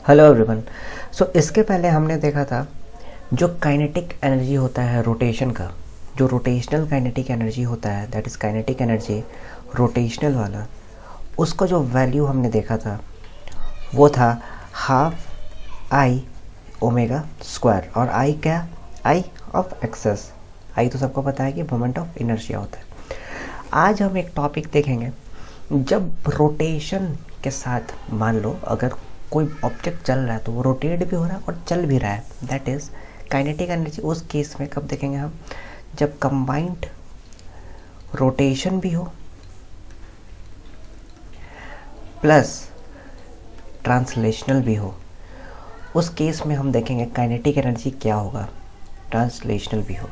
Hello everyone. सो इसके पहले हमने देखा था जो काइनेटिक एनर्जी होता है रोटेशन का, जो रोटेशनल काइनेटिक एनर्जी होता है, that is kinetic energy rotational वाला, उसका जो वैल्यू हमने देखा था वो था हाफ आई ओमेगा स्क्वायर। और आई क्या? आई ऑफ एक्सेस। आई तो सबको पता है कि मोमेंट ऑफ इनर्शिया होता है। आज हम एक टॉपिक देखेंगे, जब रोटेशन के साथ मान लो अगर कोई ऑब्जेक्ट चल रहा है तो वो रोटेट भी हो रहा है और चल भी रहा है, दैट इज़ काइनेटिक एनर्जी। उस केस में कब देखेंगे हम? जब कंबाइंड रोटेशन भी हो प्लस ट्रांसलेशनल भी हो, उस केस में हम देखेंगे काइनेटिक एनर्जी क्या होगा, ट्रांसलेशनल भी हो।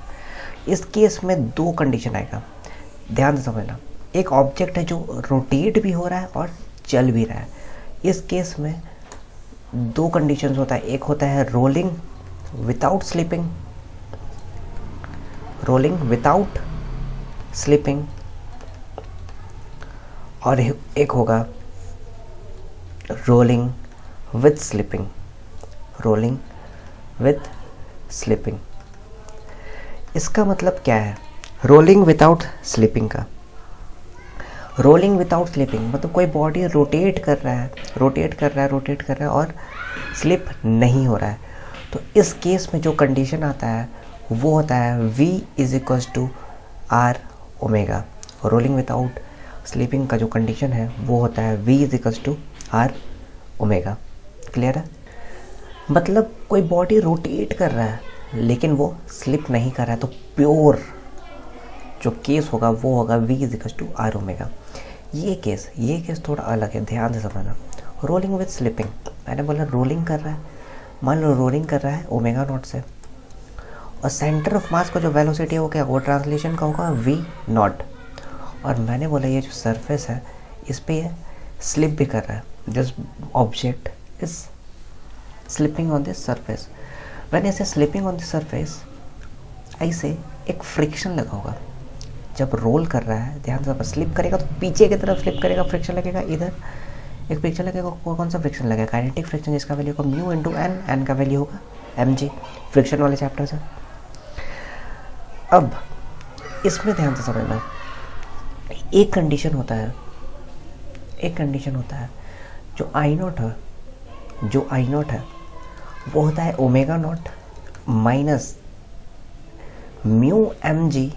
इस केस में दो कंडीशन आएगा, ध्यान से समझना। एक ऑब्जेक्ट है जो रोटेट भी हो रहा है और चल भी रहा है। इस केस में दो कंडीशंस होता है, एक होता है rolling without slipping, rolling without slipping, और एक होगा rolling with slipping, rolling with slipping. इसका मतलब क्या है रोलिंग विदाउट स्लिपिंग का? रोलिंग विदाउट स्लिपिंग मतलब कोई बॉडी रोटेट कर रहा है और स्लिप नहीं हो रहा है। तो इस केस में जो कंडीशन आता है वो होता है V is equals to R omega. Rolling without slipping का जो कंडीशन है वो होता है V is equals to R omega. Clear है? मतलब कोई बॉडी रोटेट कर रहा है लेकिन वो स्लिप नहीं कर रहा है, तो प्योर जो केस होगा वो होगा V is equals to R omega. ये केस थोड़ा अलग है, ध्यान से समझना। रोलिंग विथ स्लिपिंग, मैंने बोला रोलिंग कर रहा है, मान लो रोलिंग कर रहा है ओमेगा नॉट से, और सेंटर ऑफ मास का जो वेलोसिटी है वो क्या, वो ट्रांसलेशन का होगा V नॉट। और मैंने बोला ये जो सरफेस है इस पे ये स्लिप भी कर रहा है, this object is slipping on this surface. When is slipping on this surface, ऐसे एक फ्रिक्शन लगा होगा। जब रोल कर रहा है, ध्यान से, स्लिप करेगा तो पीछे की तरफ स्लिप करेगा, फ्रिक्शन लगेगा इधर, एक फ्रिक्शन लगेगा। कौन सा फ्रिक्शन लगेगा? काइनेटिक फ्रिक्शन, जिसका वैल्यू होगा म्यू इंटू एन, एन का वैल्यू होगा mg, फ्रिक्शन वाले चैप्टर से। अब इसमें ध्यान से समझना, एक कंडीशन होता है जो आई नॉट है वो होता है omega naught minus mu mg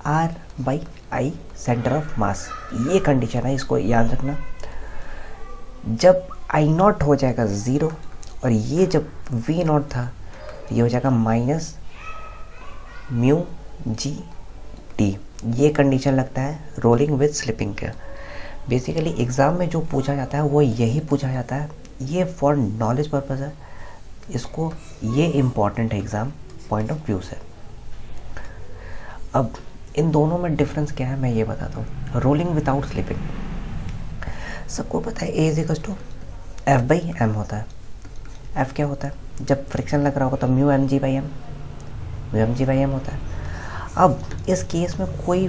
आर by I centre of mass. ये कंडीशन है, इसको याद रखना। जब आई नॉट हो जाएगा ज़ीरो और ये जब वी नॉट था ये हो जाएगा माइनस म्यू जी टी। ये कंडीशन लगता है रोलिंग विद स्लिपिंग का। बेसिकली एग्ज़ाम में जो पूछा जाता है वो यही पूछा जाता है, ये फॉर नॉलेज पर्पज़ है, इसको ये इम्पॉर्टेंट है एग्ज़ाम पॉइंट ऑफ व्यू से। अब इन दोनों में डिफरेंस क्या है मैं ये बताता हूँ। रोलिंग विदाउट स्लिपिंग सबको पता है, A is equals to F by M होता है। एफ क्या होता है? जब फ्रिक्शन लग रहा होगा तो mu M G by M होता है। अब इस केस में कोई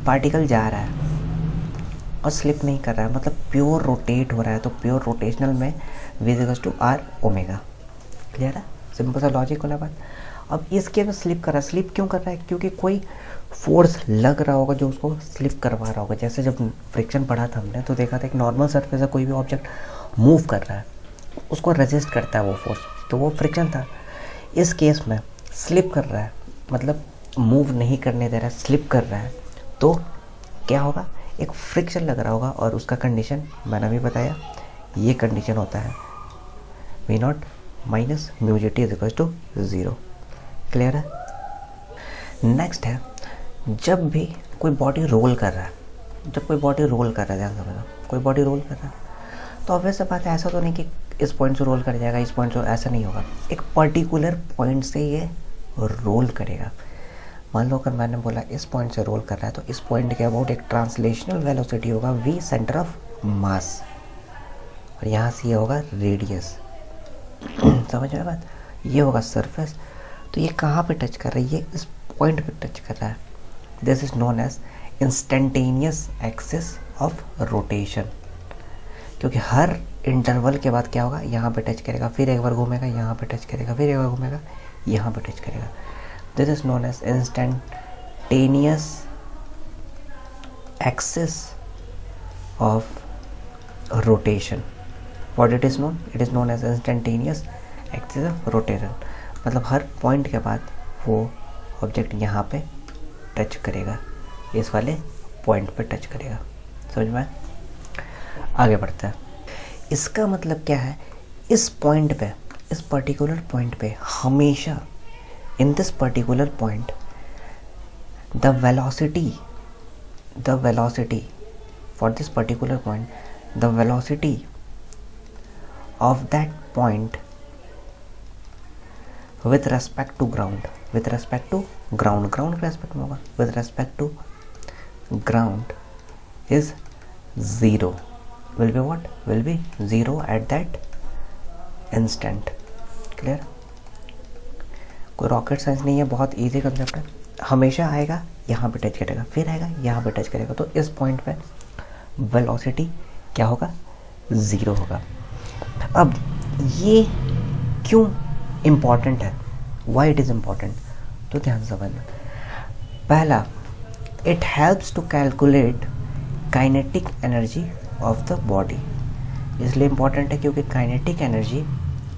पार्टिकल जा रहा है और स्लिप नहीं कर रहा है, मतलब प्योर रोटेट हो रहा है, तो प्योर रोटेशनल में V is equals to R omega. Clear है? सिंपल सा लॉजिक वाला बात। अब इस केस में स्लिप कर रहा है, स्लिप क्यों कर रहा है? क्योंकि कोई फोर्स लग रहा होगा जो उसको स्लिप करवा रहा होगा। जैसे जब फ्रिक्शन पढ़ा था हमने तो देखा था एक नॉर्मल सरफेस है, कोई भी ऑब्जेक्ट मूव कर रहा है उसको रेजिस्ट करता है वो फोर्स, तो वो फ्रिक्शन था। इस केस में स्लिप कर रहा है, मतलब मूव नहीं करने दे रहा है, स्लिप कर रहा है, तो क्या होगा? एक फ्रिक्शन लग रहा होगा और उसका कंडीशन मैंने भी बताया, ये कंडीशन होता है V naught minus mu G T is equal to zero. Clear है? नेक्स्ट है, जब भी कोई बॉडी रोल कर रहा है, ध्यान समझना, कोई बॉडी रोल कर रहा है तो ऑब्वियस बात है, ऐसा तो नहीं कि इस पॉइंट से रोल कर जाएगा, इस पॉइंट से, ऐसा नहीं होगा। एक पर्टिकुलर पॉइंट से ये रोल करेगा। मान लो अगर मैंने बोला इस पॉइंट से रोल कर रहा है तो इस पॉइंट के अबाउट एक ट्रांसलेशनल वेलोसिटी होगा v सेंटर ऑफ मास, और यहाँ से ये होगा रेडियस। समझ में बात? ये होगा सरफेस, तो ये कहाँ पे टच कर रहा है? ये इस पॉइंट पे टच कर रहा है। This is known as instantaneous axis of rotation. क्योंकि हर इंटरवल के बाद क्या होगा, यहाँ पे टच करेगा, फिर एक बार घूमेगा, यहाँ पे टच करेगा, फिर एक बार घूमेगा, यहाँ पे टच करेगा. This is known as instantaneous axis of rotation. What it is known? It is known as instantaneous axis of rotation. मतलब हर पॉइंट के बाद वो ऑब्जेक्ट यहाँ पे टच करेगा, इस वाले पॉइंट पे टच करेगा. समझ में? आगे बढ़ता है. इसका मतलब क्या है, इस पॉइंट पे, इस पर्टिकुलर पॉइंट पे हमेशा, in this particular point, the velocity for this particular point, the velocity of that point with respect to ground के रेस्पेक्ट में होगा, with respect to ground is 0. will be what? Will be 0 at that instant. Clear? कोई rocket science नहीं है, बहुत easy concept है. हमेशा आएगा, यहाँ पे टच करेगा, फिर आएगा, यहाँ पे टच करेगा, तो इस पॉइंट पे वेलोसिटी क्या होगा? 0 होगा. अब ये क्यों इम्पॉर्टेंट है, वाई इट इज़ इम्पॉर्टेंट, तो ध्यान से समझना. पहला, it helps to calculate kinetic energy of the body. इसलिए इम्पॉर्टेंट है क्योंकि काइनेटिक एनर्जी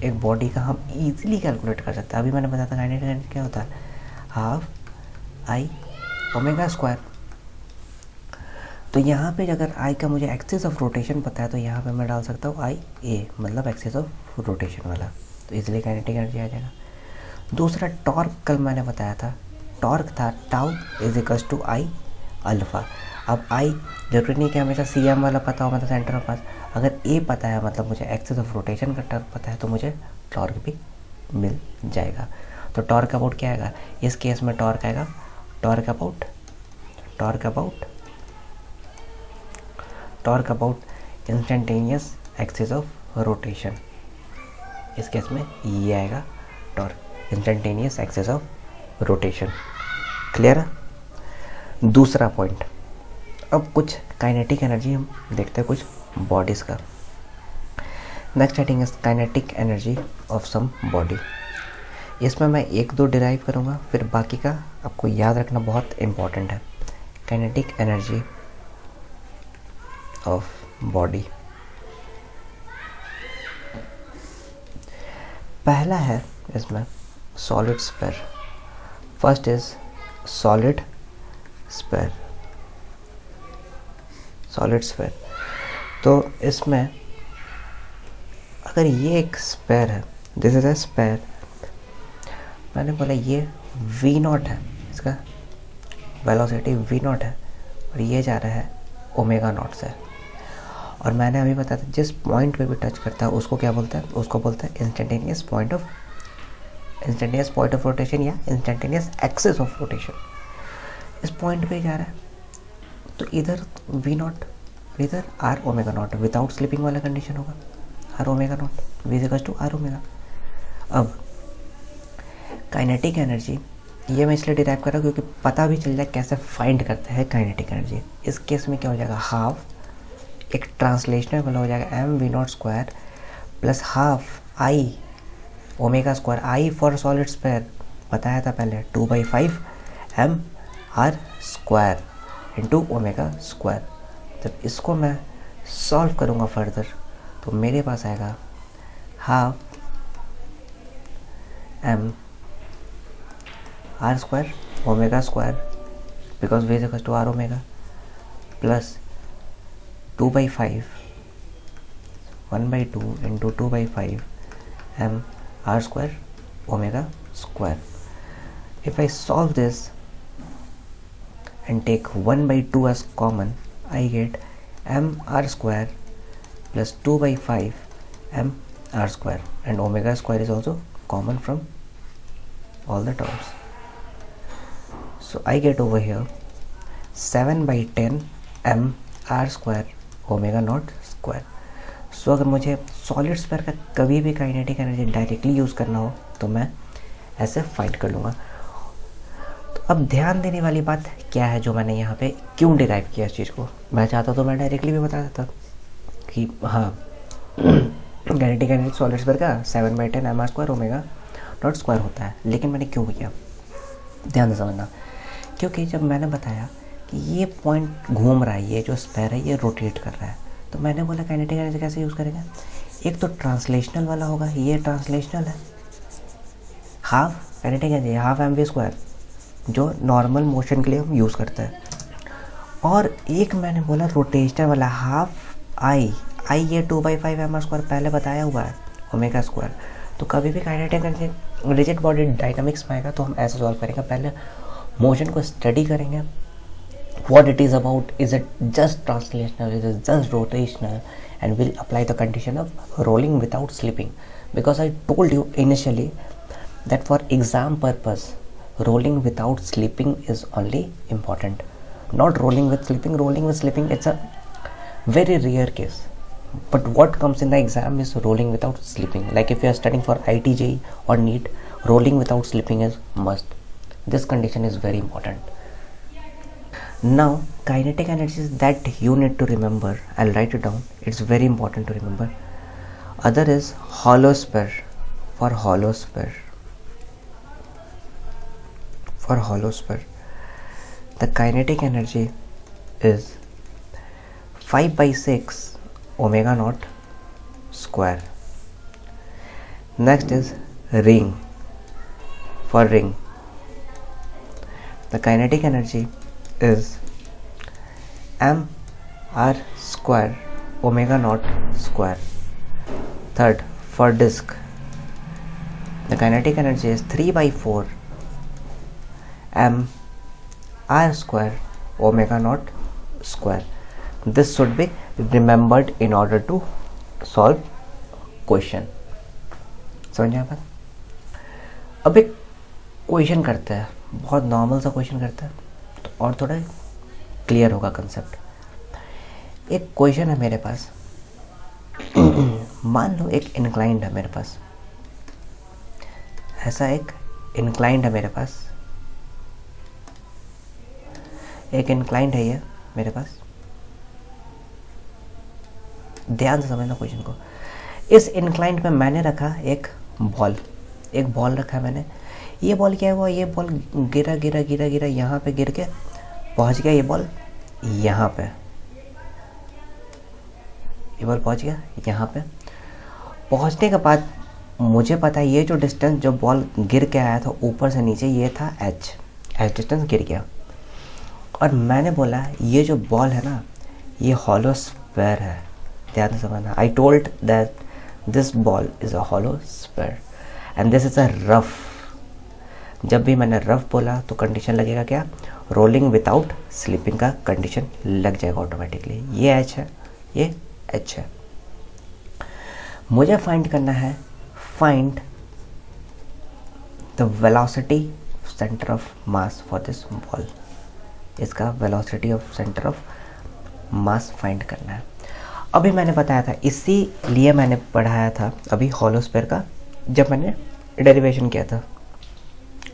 एक बॉडी का हम इजीली कैलकुलेट कर सकते हैं. अभी मैंने बताया था काइनेटिक एनर्जी क्या होता है, हाफ आई ओमेगा स्क्वायर. तो यहाँ पे अगर आई का मुझे एक्सिस ऑफ रोटेशन पता है तो यहाँ पे मैं डाल सकता हूँ आई ए, मतलब एक्सिस ऑफ रोटेशन वाला, तो इसलिए काइनेटिक एनर्जी आ जाएगा. दूसरा, टॉर्क कल मैंने बताया था, टॉर्क था tau is equals to I alpha. अब आई जरूरी नहीं कि हमेशा सी एम वाला पता हो, मतलब सेंटर ऑफ मास. अगर ए पता है, मतलब मुझे एक्सिस ऑफ रोटेशन का टॉर्क पता है, तो मुझे टॉर्क भी मिल जाएगा. तो टॉर्क अबाउट क्या आएगा, इस केस में टॉर्क आएगा torque about instantaneous axis of rotation. इस केस में ये आएगा torque, instantaneous axis of rotation. Clear है? दूसरा पॉइंट. अब कुछ काइनेटिक एनर्जी हम देखते हैं कुछ बॉडीज़ का. Next heading is kinetic energy of some body. इसमें मैं 1-2 डिराइव करूँगा, फिर बाकी का आपको याद रखना बहुत इम्पॉर्टेंट है. Kinetic energy of body. पहला है इसमें solid sphere. First is solid sphere. तो इसमें अगर ये एक स्फीयर है, दिस इज अ स्फीयर, मैंने बोला ये v0 है, इसका वेलोसिटी v0 है, और ये जा रहा है ओमेगा नॉट से. और मैंने अभी बताया था जिस पॉइंट पे भी टच करता है उसको क्या बोलता है, उसको बोलता है इंस्टेंटेनियस पॉइंट ऑफ रोटेशन या इंस्टेंटेनियस एक्सिस ऑफ रोटेशन. इस पॉइंट पे जा रहा है, तो इधर v0, इधर r omega naught, without slipping वाला कंडीशन होगा, r omega naught v equals to r omega. अब काइनेटिक एनर्जी ये मैं इसलिए डिराइव कर रहा हूँ क्योंकि पता भी चल जाए कैसे फाइंड करते हैं काइनेटिक एनर्जी. इस केस में क्या हो जाएगा, हाफ, एक ट्रांसलेशनल वाला हो जाएगा m v0 square plus half I omega square. I for solid sphere बताया था पहले, 2/5 m r square into omega square. जब इसको मैं सॉल्व करूँगा फर्दर तो मेरे पास आएगा half m r square omega square because V is equal to r omega plus 2/5 1/2 into 2/5 m r square omega square. If I solve this and take 1/2 as common, I get m r square plus 2/5 m r square, and omega square is also common from all the terms. So I get over here 7/10 m r square omega not square. So अगर मुझे solid sphere का कभी भी kinetic energy directly use करना हो तो मैं ऐसे फाइंड कर लूँगा. तो अब ध्यान देने वाली बात क्या है जो मैंने यहाँ पे क्यों डिराइव किया इस चीज़ को. मैं चाहता तो मैं डायरेक्टली भी बता देता कि हाँ काइनेटिक एनर्जी सॉलिड स्फीयर का 7/10 mr² ओमेगा नॉट स्क्वायर होता है। लेकिन मैंने क्यों किया, ध्यान से समझना, क्योंकि जब मैंने बताया कि ये पॉइंट घूम रहा है, ये जो स्फीयर है ये रोटेट कर रहा है, तो मैंने बोला काइनेटिक एनर्जी कैसे यूज़ करेंगे। एक तो ट्रांसलेशनल वाला होगा, ये ट्रांसलेशनल है, half kinetic energy half mv², जो नॉर्मल मोशन के लिए हम यूज़ करते हैं। और एक मैंने बोला रोटेशनल वाला हाफ आई ये 2/5 mr² पहले बताया हुआ है ओमेगा स्क्वायर। तो कभी भी kinetic energy rigid body dynamics में आएगा तो हम ऐसे सॉल्व करेंगे, पहले मोशन को स्टडी करेंगे, what it is about, is it just translational, is it just rotational, and we'll apply the condition of rolling without slipping, because I told you initially that for exam purpose rolling without slipping is only important, not rolling with slipping. Rolling with slipping, it's a very rare case, but what comes in the exam is rolling without slipping. Like if you are studying for ITJ or NEET, rolling without slipping is must. This condition is very important. Now kinetic energy is that you need to remember. I'll write it down, it's very important to remember. Other is hollow sphere. For hollow sphere, the kinetic energy is 5/6 omega naught square. Next is ring. For ring, the kinetic energy is mr² omega naught square. Third, for disk, the kinetic energy is 3/4 mr² omega naught square. This should be remembered in order to solve question. समझ में आया? अब एक question करते हैं, बहुत normal सा question करते हैं तो और थोड़ा क्लियर होगा कंसेप्ट। एक क्वेश्चन है मेरे पास, मान लो एक इंक्लाइंड है मेरे पास, ऐसा एक इंक्लाइंड है मेरे पास, एक इंक्लाइंड है ये मेरे पास। ध्यान से समझना क्वेश्चन को। इस इंक्लाइंड में मैंने रखा एक बॉल रखा है मैंने। ये बॉल क्या हुआ, ये बॉल गिरा यहाँ पे गिर के पहुंच गया, ये बॉल यहाँ पे, ये बॉल पहुंच गया यहाँ पे। पहुंचने के बाद मुझे पता है ये जो डिस्टेंस जो बॉल गिर के आया था ऊपर से नीचे, ये था h डिस्टेंस गिर गया। और मैंने बोला ये जो बॉल है ना ये हॉलो स्फीयर है। ध्यान से समझना, I told that this ball is a hollow sphere and this is a rough. जब भी मैंने रफ बोला तो कंडीशन लगेगा क्या, रोलिंग विदाउट स्लिपिंग का कंडीशन लग जाएगा ऑटोमेटिकली। ये एच है, ये एच है। मुझे फाइंड करना है, find the velocity centre of mass for this ball. इसका velocity of centre of mass find करना है। अभी मैंने बताया था, इसीलिए मैंने पढ़ाया था अभी हॉलो स्फीयर का, जब मैंने डेरिवेशन किया था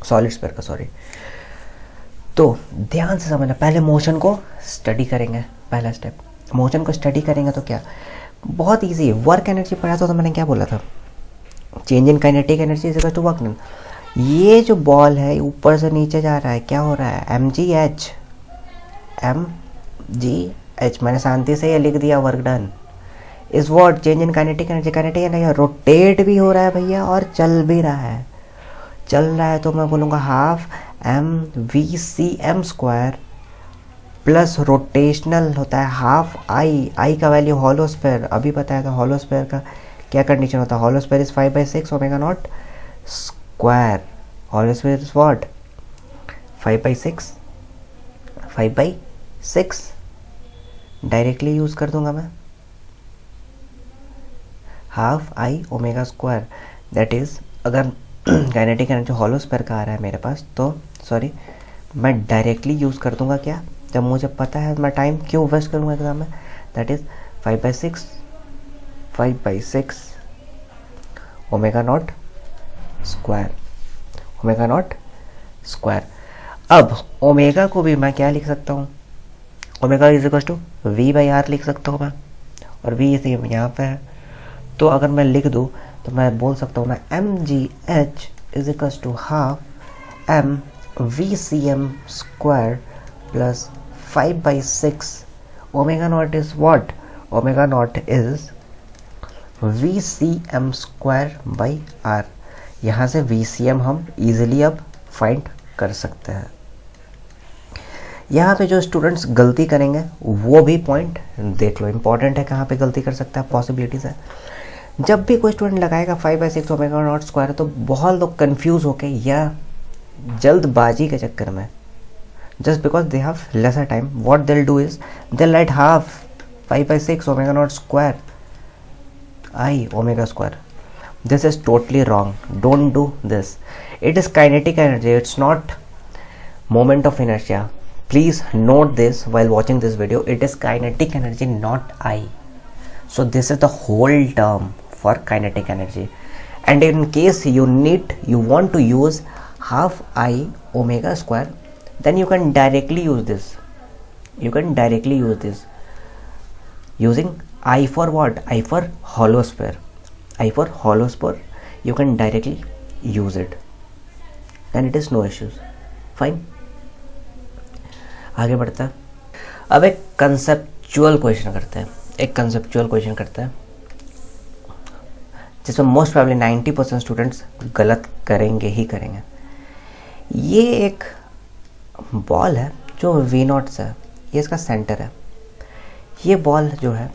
सॉलिड स्फीयर का, सॉरी। तो ध्यान से समझना, पहले मोशन को स्टडी करेंगे। पहला स्टेप, मोशन को स्टडी करेंगे तो क्या, बहुत इजी है। वर्क एनर्जी पढ़ा था तो मैंने क्या बोला था, change in kinetic energy is equal to work done. ये जो बॉल है ऊपर से नीचे जा रहा है, क्या हो रहा है, mgh, मैंने शांति से ये लिख दिया, work done is what, change in kinetic energy. Kinetic energy rotate भी हो रहा है भैया और चल भी रहा है। चल रहा है तो मैं बोलूँगा हाफ mvcm² प्लस रोटेशनल होता है हाफ आई का वैल्यू हॉलो स्फीयर, अभी बताया था हॉलो स्फीयर का क्या कंडीशन होता है। Hollow sphere is 5/6 omega not square. Hollow sphere is what, 5/6 directly use कर दूंगा मैं, half I omega square. That is, अगर काइनेटिक एनर्जी हॉलो स्फीयर का आ रहा है मेरे पास तो सॉरी मैं डायरेक्टली यूज कर दूंगा क्या, जब मुझे पता है मैं टाइम क्यों वेस्ट करूंगा एग्जाम में। That is 5/6 omega not square. अब ओमेगा को भी मैं क्या लिख सकता हूँ, omega is equal to V/R लिख सकता हूँ मैं, और V इसे यहाँ पे है तो अगर मैं लिख दूँ तो मैं बोल सकता हूँ ना M G H is equals to half M V C M square plus 5/6 omega naught is what, omega naught is V C M square by R. यहाँ से वी सी एम हम इजीली अब फाइंड कर सकते हैं। यहाँ पे जो स्टूडेंट्स गलती करेंगे वो भी पॉइंट देख लो, इंपॉर्टेंट है कहाँ पे गलती कर सकता है, पॉसिबिलिटीज़ है। जब भी कोई स्टूडेंट लगाएगा 5/6 ओमेगा नॉट स्क्वायर तो बहुत लोग कंफ्यूज होके या जल्दबाजी के चक्कर में just because they have lesser time what they will do is they right half 5/6 omega not square I omega square. This is totally wrong. Don't do this. It is kinetic energy. It's not moment of inertia. Please note this while watching this video. It is kinetic energy, not I. So this is the whole term for kinetic energy. And in case you want to use half I omega square, then you can directly use this. You can directly use this using I for what? I for hollow sphere. I for hollow sphere, you can directly use it and it is no issues. Fine. आगे बढ़ता है। अब एक conceptual question करते हैं जिसमें most probably 90% students गलत करेंगे ही करेंगे। ये एक बॉल है जो V नॉट से है, ये इसका सेंटर है। ये बॉल जो है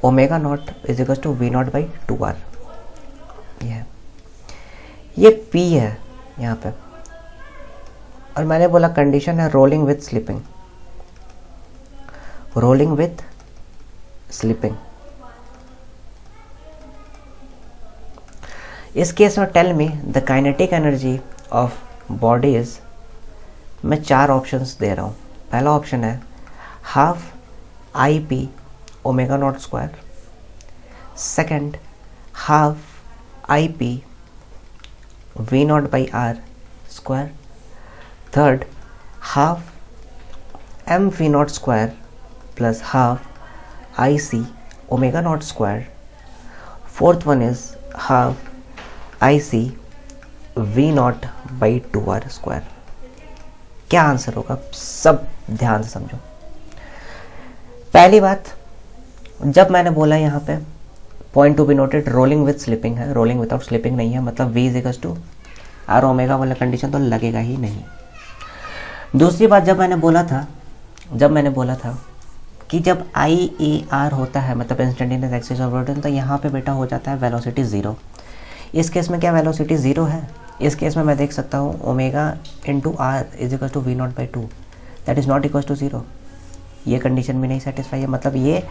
omega naught is equal to V naught by 2R। ये P है यहाँ पे, और मैंने बोला कंडीशन है रोलिंग विथ स्लिपिंग। इस केस में tell me the kinetic energy of body is, मैं 4 ऑप्शंस दे रहा हूँ। पहला ऑप्शन है half I P omega not square, second half I P V naught by R square, third half M V naught square plus half I C omega not square, fourth one is half I C V naught by 2R square. क्या answer होगा सब ध्यान से समझो। पहली बात, जब मैंने बोला यहाँ पे point to be noted rolling with slipping है, रोलिंग विदाउट स्लिपिंग नहीं है, मतलब V is equal to R omega वाला कंडीशन तो लगेगा ही नहीं। दूसरी बात, जब मैंने बोला था कि जब IAR होता है मतलब इंस्टेंटेनियस एक्सिस ऑफ रोटेशन, तो यहाँ पे बेटा हो जाता है वेलोसिटी 0। इस केस में क्या वेलोसिटी 0 है? इस केस में मैं देख सकता हूँ omega into R is equal to V naught by 2, that is not equal to 0। ये कंडीशन भी नहीं सेटिस्फाई है, मतलब ये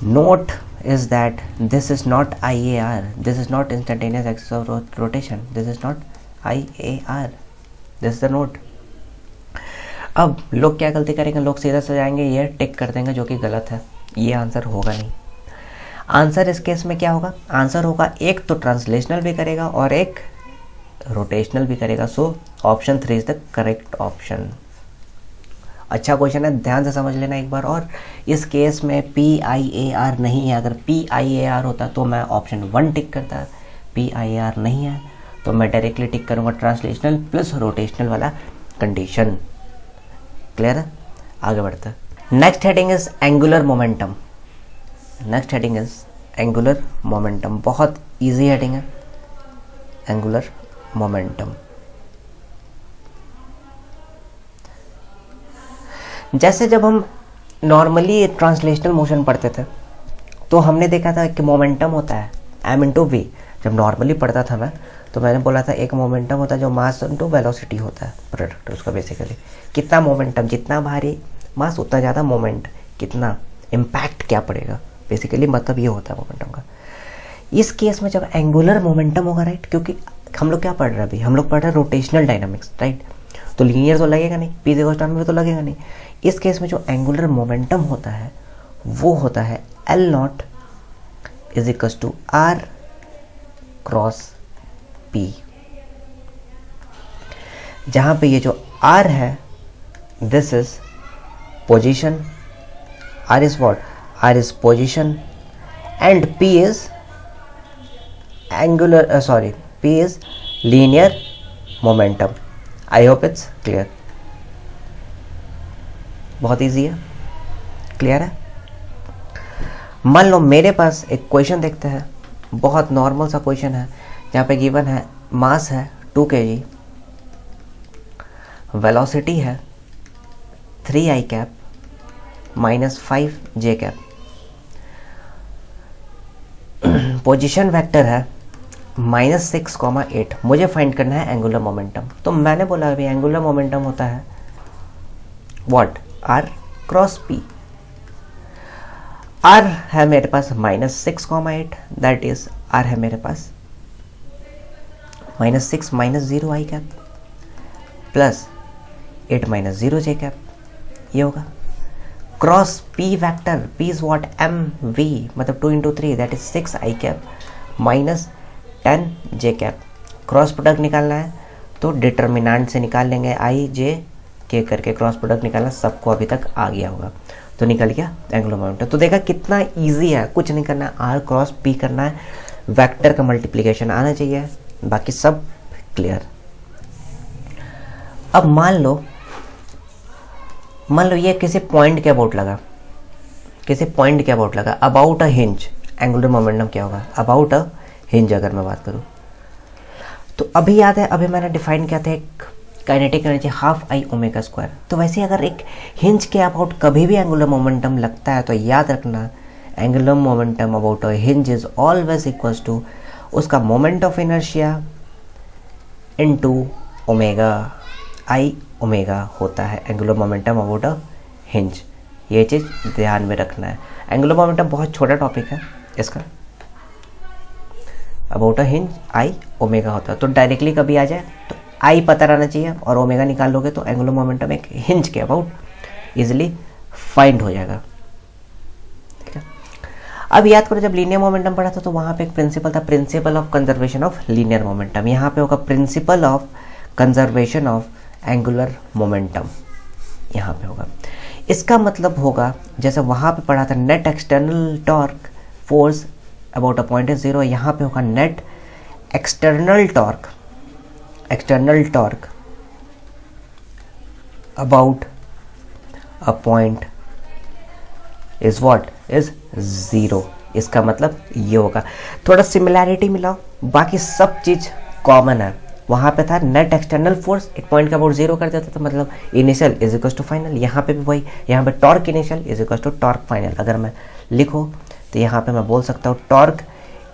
note is that this is not IAR, this is not instantaneous axis of rotation, this is not IAR, this is the note। अब लोग क्या गलती करेंगे, लोग सीधा से जाएंगे ये टिक कर देंगे जो कि गलत है, ये आंसर होगा नहीं। आंसर इस केस में क्या होगा? आंसर होगा एक तो ट्रांसलेशनल भी करेगा और एक रोटेशनल भी करेगा। So option 3 is the correct option. अच्छा क्वेश्चन है, ध्यान से समझ लेना एक बार। और इस केस में PIAR नहीं है। अगर PIAR होता तो मैं ऑप्शन 1 टिक करता, PIAR नहीं है तो मैं डायरेक्टली टिक करूंगा ट्रांसलेशनल प्लस रोटेशनल वाला कंडीशन। क्लियर है? आगे बढ़ते हैं। Next heading is angular momentum. बहुत ईजी हेडिंग है, एंगुलर मोमेंटम। जैसे जब हम नॉर्मली ट्रांसलेशनल मोशन पढ़ते थे तो हमने देखा था कि मोमेंटम होता है m इंटू वी। जब नॉर्मली पढ़ता था मैं तो मैंने बोला था एक मोमेंटम होता है जो मास इंटू वेलोसिटी होता है प्रोडक्ट उसका। बेसिकली कितना मोमेंटम, जितना भारी मास उतना ज़्यादा मोमेंट, कितना इम्पैक्ट क्या पड़ेगा, बेसिकली मतलब ये होता है मोमेंटम का। इस केस में जब एंगुलर मोमेंटम होगा, राइट, क्योंकि हम लोग क्या पढ़ रहे हैं अभी, हम लोग पढ़ रहे हैं रोटेशनल डायनामिक्स, राइट, तो लीनियर तो लगेगा नहीं, पी इक्वल टू में तो लगेगा नहीं। इस केस में जो एंगुलर मोमेंटम होता है वो होता है L naught is equal to R cross P, जहां पे ये जो R है this is position, R is what, R is position and P is angular sorry p is linear momentum. I hope it's clear. बहुत easy है, clear है। मान लो मेरे पास एक क्वेश्चन देखते हैं, बहुत नॉर्मल सा क्वेश्चन है, जहाँ पे गिवन है मास है 2 kg, वेलोसिटी है 3i cap minus 5j cap, position vector है -6,8। मुझे फाइंड करना है एंगुलर मोमेंटम। तो मैंने बोला अभी एंगुलर मोमेंटम होता है what, r cross p। r है मेरे पास -6,8, दैट इज r है मेरे पास -6 minus 0i cap plus 8 minus 0j cap, ये होगा cross p vector. p is what, mv, मतलब 2 into 3 that is 6i cap minus 10j cap. Cross product निकालना है तो डिटर्मिनेंट से निकाल लेंगे, i j k करके क्रॉस प्रोडक्ट निकालना, सबको अभी तक आ गया होगा, तो निकल गया एंगुलर मोमेंटम। तो देखा कितना इजी है, कुछ नहीं करना है, r क्रॉस p करना है, वेक्टर का मल्टीप्लिकेशन आना चाहिए, बाकी सब क्लियर। अब मान लो ये किसी पॉइंट के अबाउट लगा, किसी पॉइंट के अबाउट लगा, about a hinge, angular momentum क्या होगा, अबाउट अ हिंज अगर मैं बात करूं तो अभी याद है, अभी मैंने डिफाइन किया था एक काइनेटिक एनर्जी ½ I⍵²। तो वैसे अगर एक हिंज के अबाउट कभी भी एंगुलर मोमेंटम लगता है तो याद रखना angular momentum about a hinge is always equals to उसका moment of inertia into ω/I⍵ होता है angular momentum about a hinge. ये चीज़ ध्यान में रखना है। एंगुलर मोमेंटम बहुत छोटा टॉपिक है इसका, अबाउट अ हिंज I⍵ होता है, तो डायरेक्टली कभी आ जाए तो I पता रहना चाहिए और ओमेगा निकाल लोगे तो एंगुलर मोमेंटम एक हिंज के अबाउट इजिली फाइंड हो जाएगा। ठीक है, अब याद करो जब लीनियर मोमेंटम पढ़ा था तो वहां पे एक प्रिंसिपल था, principle of conservation of linear momentum. यहाँ पे होगा principle of conservation of angular momentum, यहाँ पे होगा। इसका मतलब होगा जैसे वहां पे पढ़ा था net external torque force about a point is 0, यहाँ पे होगा net external torque about a point is what is 0। इसका मतलब ये होगा, थोड़ा सिमिलैरिटी मिलाओ, बाकी सब चीज कॉमन है। वहां पे था नेट एक्सटर्नल फोर्स, एक पॉइंट का अबाउट 0 कर देता था, मतलब initial is equal to final. यहाँ पे भी वही, यहाँ पे torque initial is equal to torque final. अगर मैं लिखूं तो यहाँ पे मैं बोल सकता हूँ torque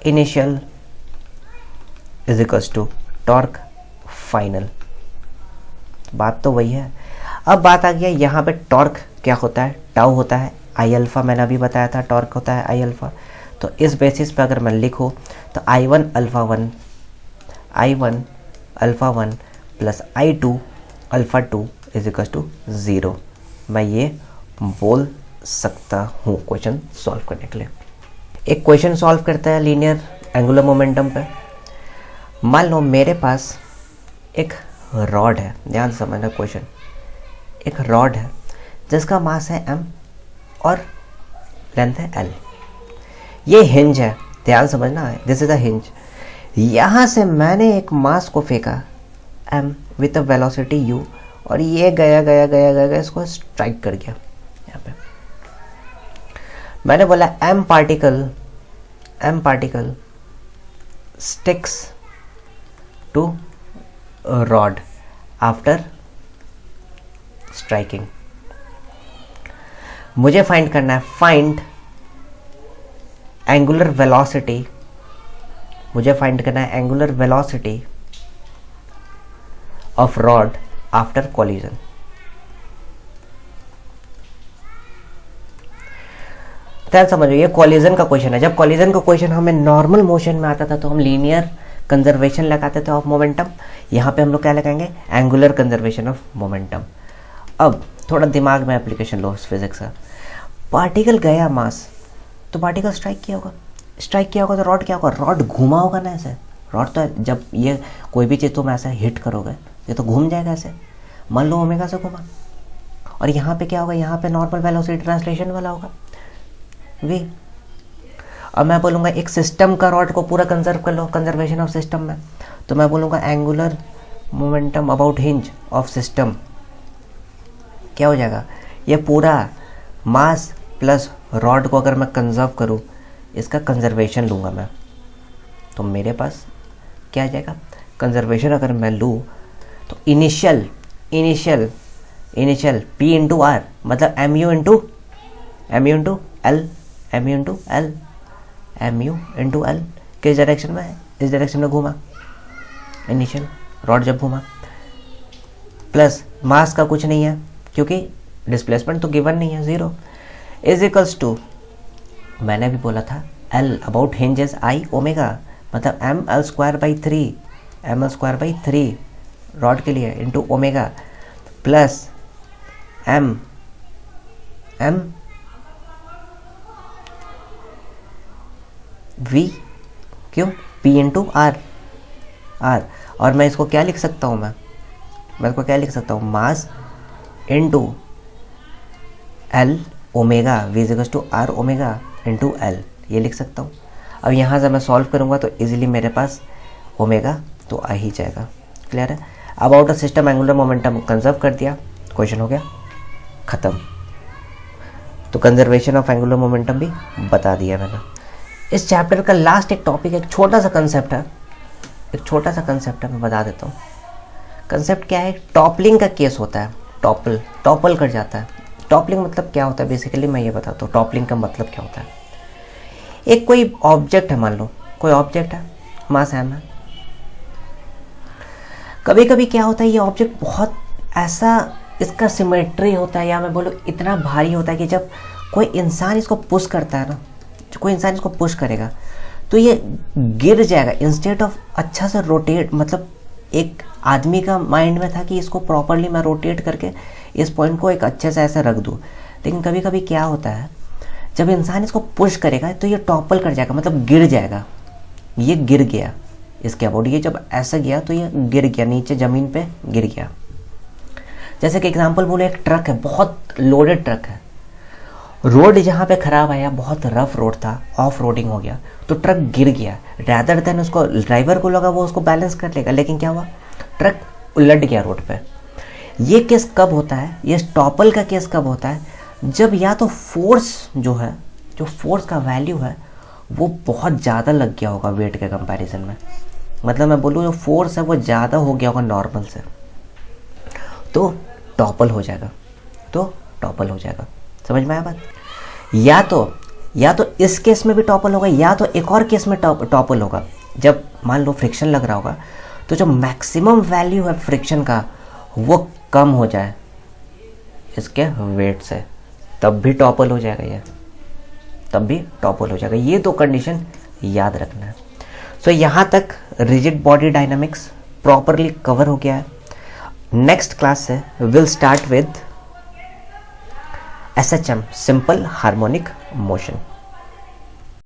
initial is equal to torque final. बात तो वही है। अब बात आ गया यहाँ पे टॉर्क क्या होता है, टाउ होता है, I⍵, मैंने अभी बताया था टॉर्क होता है I⍵। तो इस बेसिस पे अगर मैं लिखूँ तो I1α1 plus I2α2 is equal to 0। मैं ये बोल सकता हूँ क्वेश्चन सॉल्व करने के लिए। एक क्वेश्चन सॉल्व करता है लीनियर एंगुलर मोमेंटम पे। मान लो मेरे पास एक रॉड है, ध्यान से समझना क्वेश्चन। एक रॉड है जिसका मास है m और लेंथ है l। ये हिंज है, ध्यान समझना है, दिस इज अ हिंज। यहाँ से मैंने एक मास को फेंका m with a velocity u और ये गया इसको स्ट्राइक कर गया। यहाँ पे मैंने बोला m particle sticks to rod after striking. मुझे फाइंड करना है, फाइंड एंगुलर वेलोसिटी, मुझे फाइंड करना है angular velocity of rod after collision. ध्यान समझो, ये कोलिजन का क्वेश्चन है। जब कोलिजन का क्वेश्चन हमें नॉर्मल मोशन में आता था तो हम लीनियर कंजर्वेशन लगाते थे ऑफ मोमेंटम। यहाँ पे हम लोग क्या लगाएंगे, एंगुलर कंजर्वेशन ऑफ मोमेंटम। अब थोड़ा दिमाग में एप्लीकेशन लो फिजिक्स का। पार्टिकल गया मास, तो पार्टिकल स्ट्राइक किया होगा तो रॉड क्या होगा, रॉड घूमा होगा ना ऐसे। रॉड तो जब ये कोई भी चीज़ तुम ऐसे हिट करोगे ये तो घूम जाएगा ऐसे। मान लो ओमेगा से घूमा, और यहाँ पे क्या होगा, यहाँ पे नॉर्मल वेलोसिटी ट्रांसलेशन वाला होगा v। अब मैं बोलूँगा एक सिस्टम का रॉड को पूरा कंजर्व कर लो, कंजर्वेशन ऑफ सिस्टम में, तो मैं बोलूँगा angular momentum about hinge of system क्या हो जाएगा, ये पूरा मास प्लस रॉड को अगर मैं कंजर्व करूँ, इसका कंजर्वेशन लूँगा मैं, तो मेरे पास क्या आ जाएगा, कंजर्वेशन अगर मैं लूँ तो इनिशियल पी इंटू आर मतलब एम यू इंटू एल किस डायरेक्शन में है, इस डायरेक्शन में घूमा इनिशियल रॉड जब घूमा, प्लस मास का कुछ नहीं है क्योंकि डिस्प्लेसमेंट तो गिवन नहीं है, 0 इज इक्वल्स टू, मैंने भी बोला था L about hinge is I omega मतलब M L square by 3 rod के लिए into omega plus M V क्यों पी इंटू आर, और मैं इसको क्या लिख सकता हूँ, मैं इसको क्या लिख सकता हूँ, mass into L omega V is equals to R omega into L, ये लिख सकता हूँ। अब यहाँ से मैं सॉल्व करूँगा तो इजीली मेरे पास ओमेगा तो आ ही जाएगा। क्लियर है। About a system angular momentum conserve कर दिया, क्वेश्चन हो गया ख़त्म। तो कंजर्वेशन ऑफ एंगुलर मोमेंटम भी बता दिया मैंने। इस चैप्टर का लास्ट एक टॉपिक, एक छोटा सा कंसेप्ट है, मैं बता देता हूँ। कंसेप्ट क्या है, टॉपलिंग का केस होता है, टॉपल कर जाता है। टॉपलिंग मतलब क्या होता है बेसिकली मैं ये बताता हूँ। टॉपलिंग का मतलब क्या होता है, एक कोई ऑब्जेक्ट है, मान लो कोई ऑब्जेक्ट है, मास एम है। कभी कभी क्या होता है, ये ऑब्जेक्ट बहुत ऐसा इसका सिमेट्री होता है, या मैं बोलूँ इतना भारी होता है कि जब कोई इंसान इसको पुश करता है ना, कोई इंसान इसको पुश करेगा तो ये गिर जाएगा। इंस्टेड ऑफ अच्छा से रोटेट, मतलब एक आदमी का माइंड में था कि इसको प्रॉपरली मैं रोटेट करके इस पॉइंट को एक अच्छे से ऐसे रख दूँ, लेकिन कभी कभी क्या होता है जब इंसान इसको पुश करेगा तो ये टॉपल कर जाएगा, मतलब गिर जाएगा। ये गिर गया इसके अबाउट, ये जब ऐसा गया तो ये गिर गया, नीचे ज़मीन पे गिर गया। जैसे कि एग्जांपल बोले, एक ट्रक है, बहुत लोडेड ट्रक है, रोड जहाँ पे ख़राब आया, बहुत रफ रोड था, ऑफ रोडिंग हो गया, तो ट्रक गिर गया। रैदर देन उसको ड्राइवर को लगा वो उसको बैलेंस कर लेगा, लेकिन क्या हुआ, ट्रक उलट गया रोड पे। ये केस कब होता है, ये टॉपल का केस कब होता है, जब या तो फोर्स जो है, जो फोर्स का वैल्यू है वो बहुत ज़्यादा लग गया होगा वेट के कंपैरिजन में, मतलब मैं बोलूँ जो फोर्स है वो ज़्यादा हो गया होगा नॉर्मल से, तो टॉपल हो जाएगा, समझ में आया बात। या तो इस केस में भी टॉपल होगा, या तो एक और केस में टॉपल होगा, जब मान लो फ्रिक्शन लग रहा होगा तो जो मैक्सिमम वैल्यू है फ्रिक्शन का वो कम हो जाए इसके वेट से, तब भी टॉपल हो जाएगा ये दो कंडीशन याद रखना है। सो यहाँ तक rigid body dynamics properly cover हो गया है। नेक्स्ट क्लास से will start with SHM, simple harmonic motion.